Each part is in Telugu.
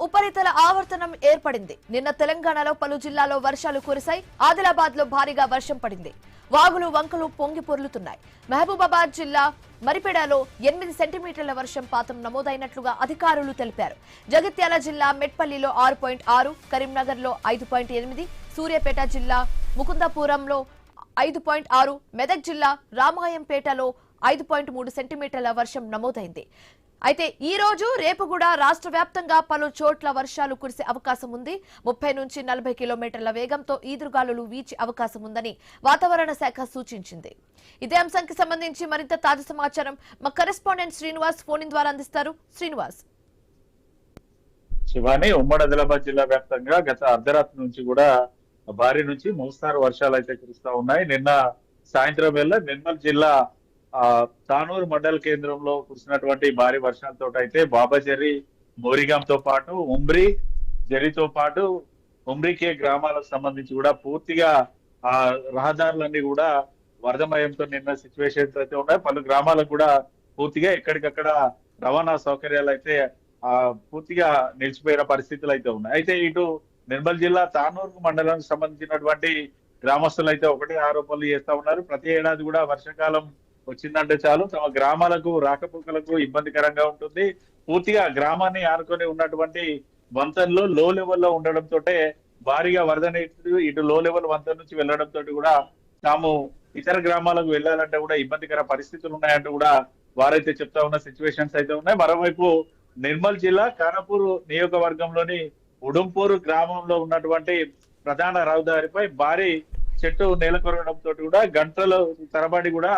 ఉపరితల ఆవర్తనం ఏర్పడింది. నిన్న తెలంగాణలో పలు జిల్లాల్లో వర్షాలు కురిశాయి. ఆదిలాబాద్ లో భారీగా వర్షం పడింది. వాగులు వంకలు పొంగి పొర్లుతున్నాయి. మహబూబాబాద్ జిల్లా మరిపెడలో 8 సెంటీమీటర్ల వర్షపాతం నమోదైనట్లుగా అధికారులు తెలిపారు. జగిత్యాల జిల్లా మెట్పల్లిలో 6.6, కరీంనగర్ లో 5.8, సూర్యాపేట జిల్లా ముకుందాపురంలో 5.6, మెదక్ జిల్లా రామాయంపేటలో 5.3 సెంటీమీటర్ల వర్షం నమోదైంది. అయితే ఈ రోజు రేపు కూడా రాష్ట్ర వ్యాప్తంగా పలు చోట్ల వర్షాలు కురిసే అవకాశం ఉంది. 30 నుంచి 40 కిలోమీటర్ల వేగంతో ఈదురుగాలులు వీచే అవకాశం ఉందని వాతావరణ శాఖ సూచించింది. ఇదే అంశానికి సంబంధించి మరింత తాజా సమాచారం మా కరెస్పాండెంట్ శ్రీనివాస్ ఫోన్ ద్వారా అందిస్తారు. శ్రీనివాస్. శివాని, ఉమ్మడి ఆదిలాబాద్ జిల్లా వ్యాప్తంగా గత అర్ధరాత్రి నుంచి కూడా భారీ నుంచి మోస్తారు వర్షాలు అయితే కురుస్తా ఉన్నాయి. నిన్న సాయంత్రం వేళ నిర్మల్ జిల్లా తానూరు మండల కేంద్రంలో కురిసినటువంటి భారీ వర్షాలతో అయితే బాబాజరి, మోరిగాంతో పాటు ఉమ్రి, జరితో పాటు ఉమ్రికే గ్రామాలకు సంబంధించి కూడా పూర్తిగా ఆ రహదారులన్నీ కూడా వరదమయంతో నిన్న సిచ్యువేషన్స్ అయితే ఉన్నాయి. పలు గ్రామాలకు కూడా పూర్తిగా ఎక్కడికక్కడ రవాణా సౌకర్యాలు అయితే పూర్తిగా నిలిచిపోయిన పరిస్థితులు అయితే ఉన్నాయి. అయితే ఇటు నిర్మల్ జిల్లా తానూరు మండలానికి సంబంధించినటువంటి గ్రామస్తులు అయితే ఒకటే ఆరోపణలు చేస్తా ఉన్నారు. ప్రతి ఏడాది కూడా వర్షాకాలం వచ్చిందంటే చాలు తమ గ్రామాలకు రాకపోకలకు ఇబ్బందికరంగా ఉంటుంది. పూర్తిగా గ్రామాన్ని ఆనుకొని ఉన్నటువంటి వంతెనలు లో లెవెల్లో ఉండడంతో భారీగా వరద నీరు ఇటు లో లెవెల్ వంతెన నుంచి వెళ్లడంతో కూడా తాము ఇతర గ్రామాలకు వెళ్లాలంటే కూడా ఇబ్బందికర పరిస్థితులు ఉన్నాయంటూ కూడా వారైతే చెప్తా ఉన్న సిచ్యువేషన్స్ అయితే ఉన్నాయి. మరోవైపు నిర్మల్ జిల్లా ఖానాపూర్ నియోజకవర్గంలోని ఉడుంపూరు గ్రామంలో ఉన్నటువంటి ప్రధాన రహదారిపై భారీ చెట్టు నేలకొరగడంతో కూడా గంటల తరబడి కూడా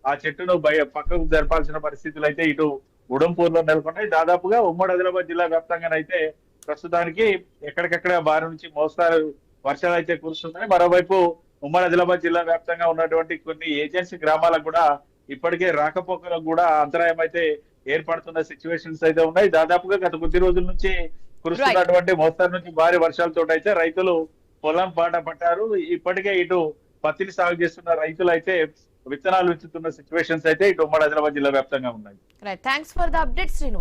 ఆ చెట్టును పక్కకు జరపాల్సిన పరిస్థితులు అయితే ఇటు ఉడంపూర్లో నెలకొన్నాయి. దాదాపుగా ఉమ్మడి ఆదిలాబాద్ జిల్లా వ్యాప్తంగానైతే ప్రస్తుతానికి ఎక్కడికక్కడ భారీ నుంచి మోస్తారు వర్షాలు అయితే కురుస్తున్నాయి. మరోవైపు ఉమ్మడి ఆదిలాబాద్ జిల్లా వ్యాప్తంగా ఉన్నటువంటి కొన్ని ఏజెన్సీ గ్రామాలకు కూడా ఇప్పటికే రాకపోకలకు కూడా అంతరాయం అయితే ఏర్పడుతున్న సిచ్యువేషన్స్ అయితే ఉన్నాయి. దాదాపుగా గత కొద్ది రోజుల నుంచి కురుస్తున్నటువంటి మోస్తారు నుంచి భారీ వర్షాలతో అయితే రైతులు పొలం పాట పట్టారు. ఇప్పటికే ఇటు పత్తిని సాగు చేస్తున్న రైతులు అయితే విత్తనాలు విత్తుతున్న సిచ్యువేషన్స్ అయితే ఇటు ఉమ్మడి ఆదిలాబాద్ జిల్లా వ్యాప్తంగా ఉన్నాయి. Thanks for the update Srinivas.